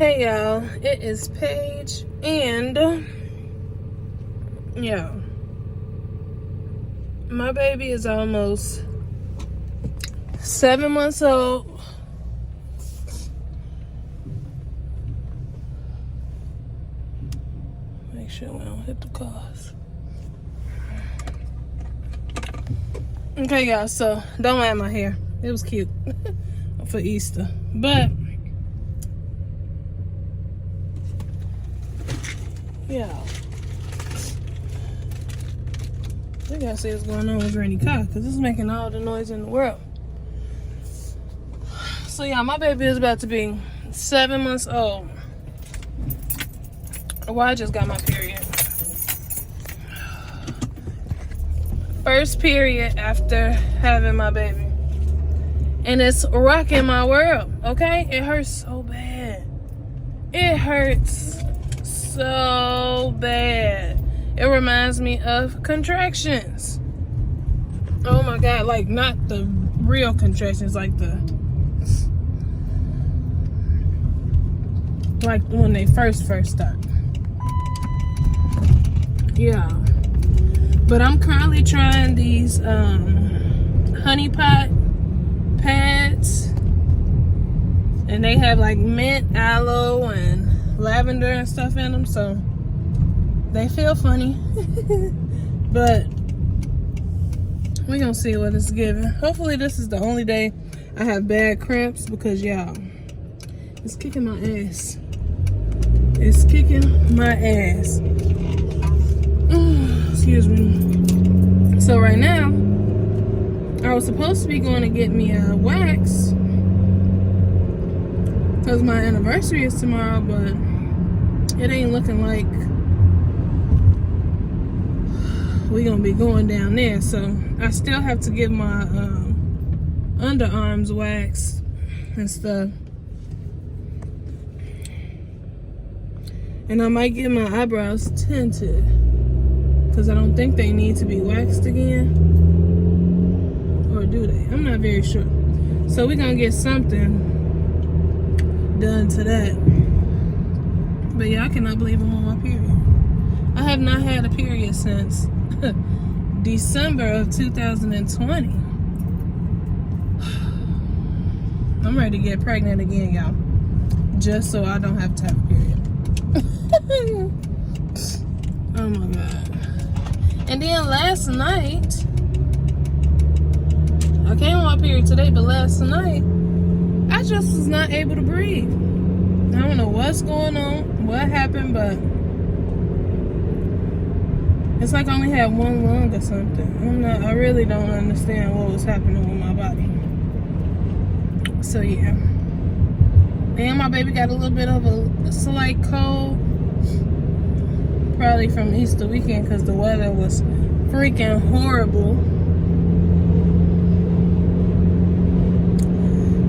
Hey y'all, it is Paige, and yeah, my baby is almost 7 months old. Make sure we don't hit the cars. Okay y'all, so don't mind my hair. It was cute for Easter, but yeah, we gotta see what's going on with Granny car because this is making all the noise in the world. So yeah, my baby is about to be 7 months old. Well, I just got my period. First period after having my baby. And it's rocking my world, okay? It hurts so bad. It hurts so bad. It reminds me of contractions. Oh my God, like not the real contractions, like when they first start. Yeah. But I'm currently trying these honey pot pads. And they have like mint, aloe, and lavender and stuff in them, so they feel funny. But we're gonna see what it's giving. Hopefully this is the only day I have bad cramps, because y'all, it's kicking my ass. It's kicking my ass. Excuse me. So right now, I was supposed to be going to get me a wax because my anniversary is tomorrow, but it ain't looking like we gonna be going down there. So I still have to get my underarms waxed and stuff. And I might get my eyebrows tinted because I don't think they need to be waxed again. Or do they? I'm not very sure. So we're gonna get something done to that. But yeah, I cannot believe I'm on my period. I have not had a period since December of 2020. I'm ready to get pregnant again, y'all. Just so I don't have to have a period. Oh my God. And then last night, I came on my period today, but last night, I just was not able to breathe. I don't know what's going on, what happened, but it's like I only had one lung or something. I really don't understand what was happening with my body. So yeah. And my baby got a little bit of a slight cold. Probably from Easter weekend because the weather was freaking horrible.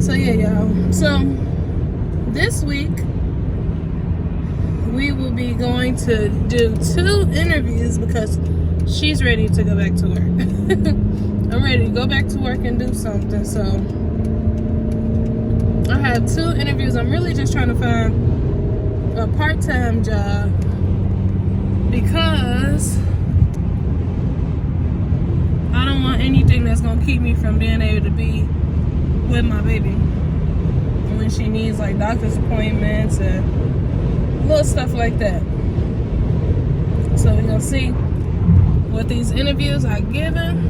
So yeah, y'all. So this week we will be going to do 2 interviews because she's ready to go back to work. I'm ready to go back to work and do something. So I have 2 interviews. I'm really just trying to find a part-time job because I don't want anything that's gonna keep me from being able to be with my baby when she needs like doctor's appointments and little stuff like that. So we're gonna see what these interviews are giving.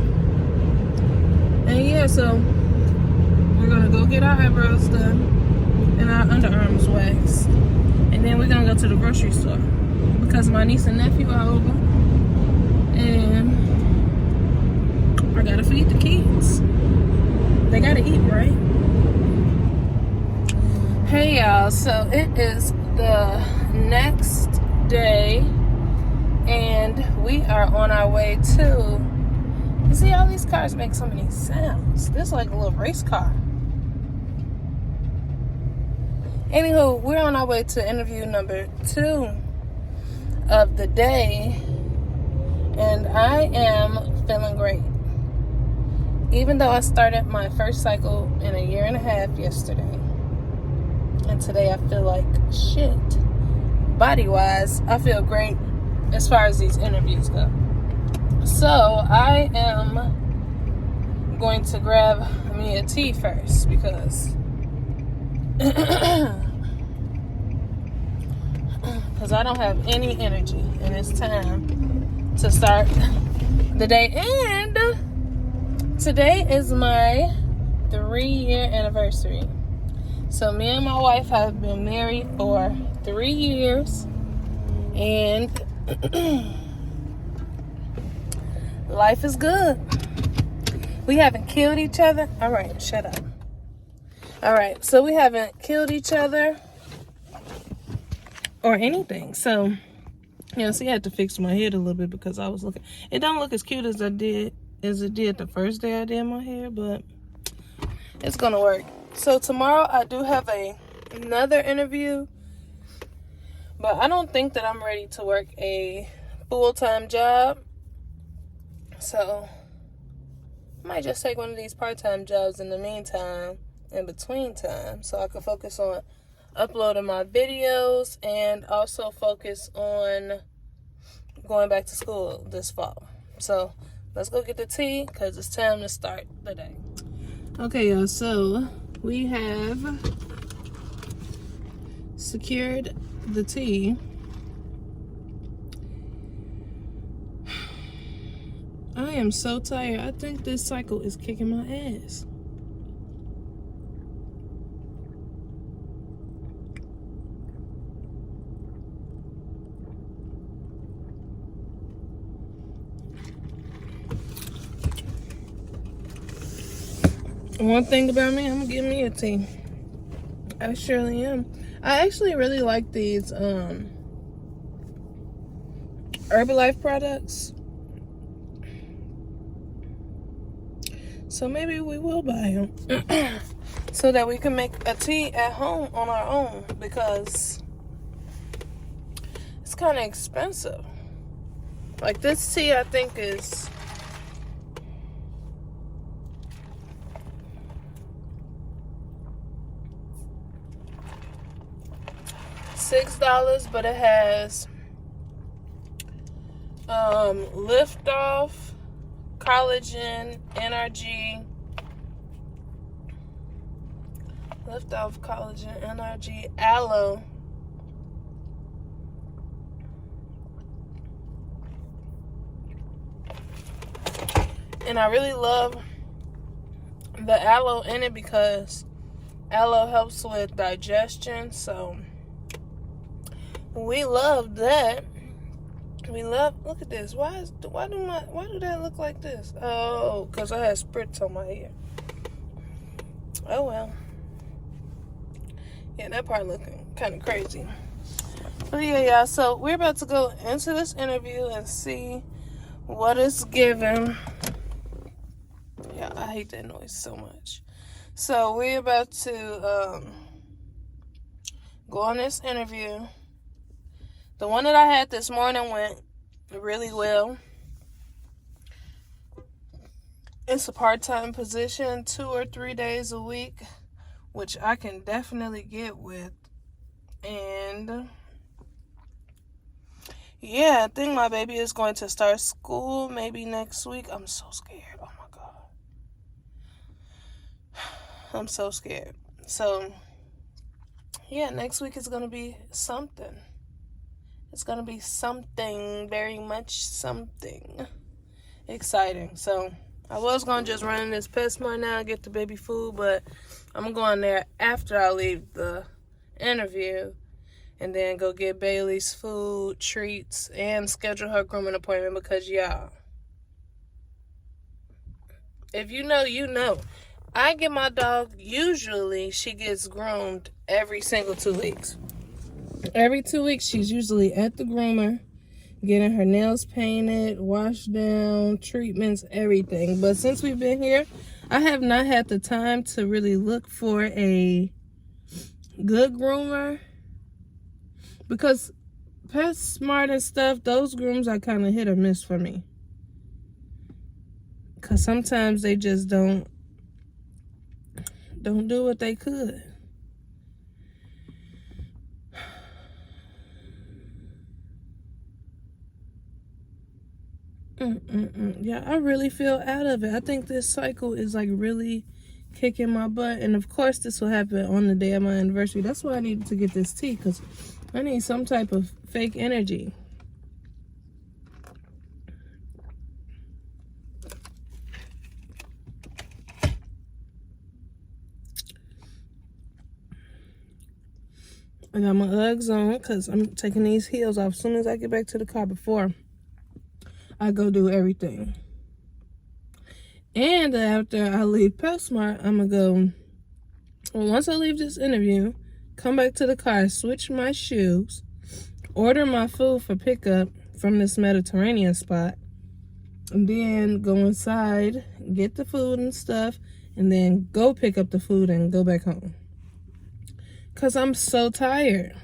And yeah, so we're gonna go get our eyebrows done and our underarms waxed. And then we're gonna go to the grocery store because my niece and nephew are over. And I gotta feed the kids. They gotta eat, right? Hey y'all, so it is the next day and we are on our way to, you see all these cars make so many sounds. This is like a little race car. Anywho, we're on our way to interview number 2 of the day and I am feeling great. Even though I started my first cycle in a 1.5 years yesterday, And today I feel like shit. Body-wise, I feel great as far as these interviews go. So I am going to grab me a tea first because I don't have any energy, and it's time to start the day. And today is my 3-year anniversary. So me and my wife have been married for 3 years, and life is good. We haven't killed each other. All right, shut up. All right, so we haven't killed each other or anything. So, yeah, so I had to fix my head a little bit because I was looking. It don't look as cute as it did the first day I did my hair, but it's gonna work. So tomorrow I do have another interview, but I don't think that I'm ready to work a full-time job. So I might just take one of these part-time jobs in the meantime, in between time, so I can focus on uploading my videos and also focus on going back to school this fall. So let's go get the tea because it's time to start the day. Okay, y'all, so we have secured the tea. I am so tired. I think this cycle is kicking my ass. One thing about me, I'm gonna give me a tea. I surely am. I actually really like these Herbalife products. So maybe we will buy them so that we can make a tea at home on our own, because it's kind of expensive. Like this tea, I think is $6, but it has Lift Off, Collagen, NRG, Lift Off, Collagen, NRG, Aloe, and I really love the aloe in it because aloe helps with digestion. So we love that. We love, look at this. Why do that look like this? Oh, because I had spritz on my hair. Oh well. Yeah, that part looking kind of crazy. But yeah, y'all, so we're about to go into this interview and see what it's given. Yeah, I hate that noise so much. So we're about to go on this interview. The one that I had this morning went really well. It's a part-time position, 2 or 3 days a week, which I can definitely get with. And yeah, I think my baby is going to start school maybe next week. I'm so scared. Oh my God. I'm so scared. So yeah, next week is going to be something. It's going to be something, very much something exciting. So I was going to just run in this PetSmart now and get the baby food, but I'm going there after I leave the interview and then go get Bailey's food, treats, and schedule her grooming appointment because, y'all, if you know, you know. I get my dog, usually she gets groomed every single 2 weeks. Every 2 weeks, she's usually at the groomer, getting her nails painted, washed down, treatments, everything. But since we've been here, I have not had the time to really look for a good groomer. Because PetSmart and stuff, those grooms are kind of hit or miss for me. Because sometimes they just don't do what they could. Yeah, I really feel out of it. I think this cycle is like really kicking my butt. And of course, this will happen on the day of my anniversary. That's why I needed to get this tea, because I need some type of fake energy. I got my Uggs on because I'm taking these heels off as soon as I get back to the car before I go do everything. And after I leave PetSmart, I'm going to go, once I leave this interview, come back to the car, switch my shoes, order my food for pickup from this Mediterranean spot, and then go inside, get the food and stuff, and then go pick up the food and go back home. Because I'm so tired.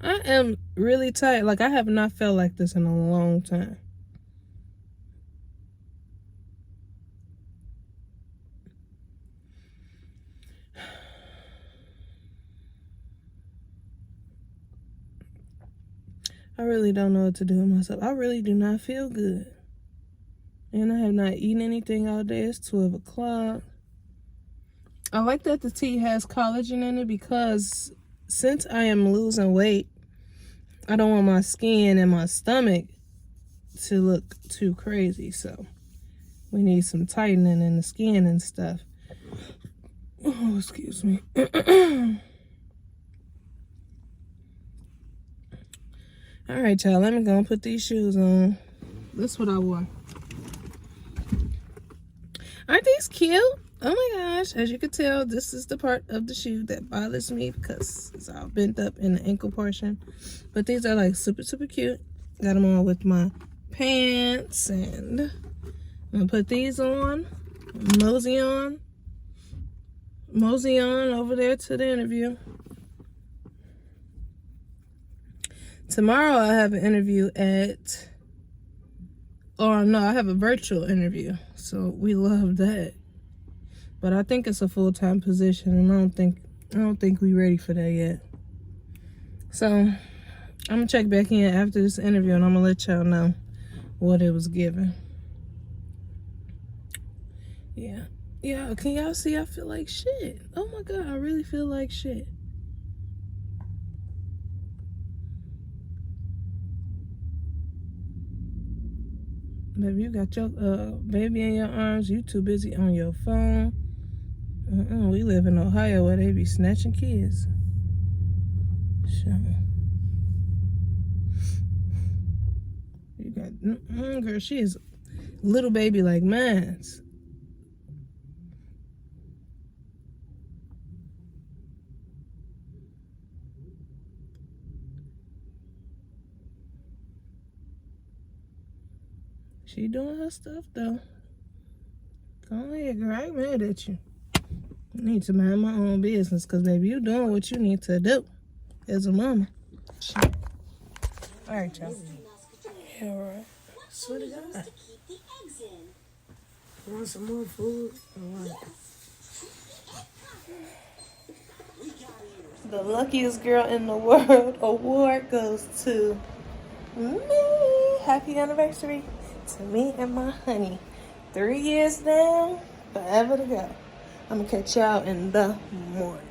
I am really tired. Like, I have not felt like this in a long time. I really don't know what to do with myself. I really do not feel good. And I have not eaten anything all day. It's 12 o'clock. I like that the tea has collagen in it because since I am losing weight, I don't want my skin and my stomach to look too crazy. So we need some tightening in the skin and stuff. Oh, excuse me. All right, y'all. Let me go and put these shoes on. This is what I wore. Aren't these cute? Oh my gosh. As you can tell, this is the part of the shoe that bothers me because it's all bent up in the ankle portion. But these are like super, super cute. Got them on with my pants. And I'm going to put these on. Mosey on over there to the interview. Tomorrow I have an interview at, or no, I have a virtual interview. So we love that. But I think it's a full-time position, and I don't think we ready for that yet. So I'm gonna check back in after this interview, and I'm gonna let y'all know what it was given. Yeah. Yeah, can y'all see I feel like shit? Oh my God, I really feel like shit. Baby, you got your baby in your arms. You too busy on your phone. We live in Ohio where they be snatching kids. Sure. You got, girl, she is a little baby like mine. She doing her stuff though. Go ahead, girl. I ain't mad at you. I need to mind my own business because baby, you doing what you need to do as a mama. All right, y'all. Yeah, all right. Swear to God. You want some more food? The luckiest girl in the world award goes to me. Happy anniversary to me and my honey. 3 years down, forever to go. I'm gonna catch y'all in the morning.